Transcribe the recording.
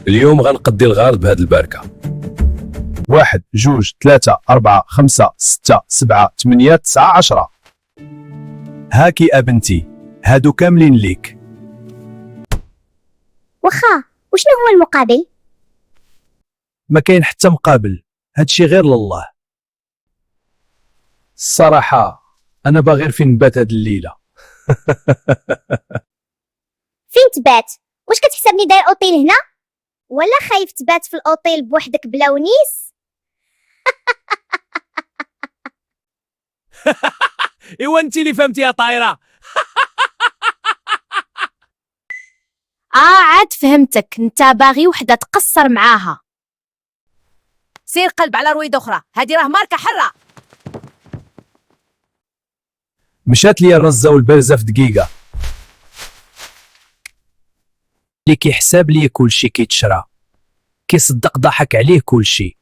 اليوم غنقضي الغرض بهاد البركة. 1 2 3 4 5 6 7 8 9 10. هاكي أبنتي، هادو كاملين ليك. واخا، وشنو هو المقابل؟ ما كاين حتى مقابل، هادشي غير لله. الصراحة أنا باغي غير فين نبات هاد الليلة. فين تبات؟ واش كتحسبني داير اوتيل هنا؟ ولا خايف تبات في الاوتيل بوحدك بلا ونيس؟ ايوا انت اللي فهمتي يا طايره. عاد فهمتك، انت باغي وحده تقصر معاها. سير قلب على رويد اخرى، هذه راه ماركه حره. مشات لي الرزة والبرزة في دقيقة. اللي كيحساب ليه كلشي كيتشرى، كيصدق ضحك عليه كلشي.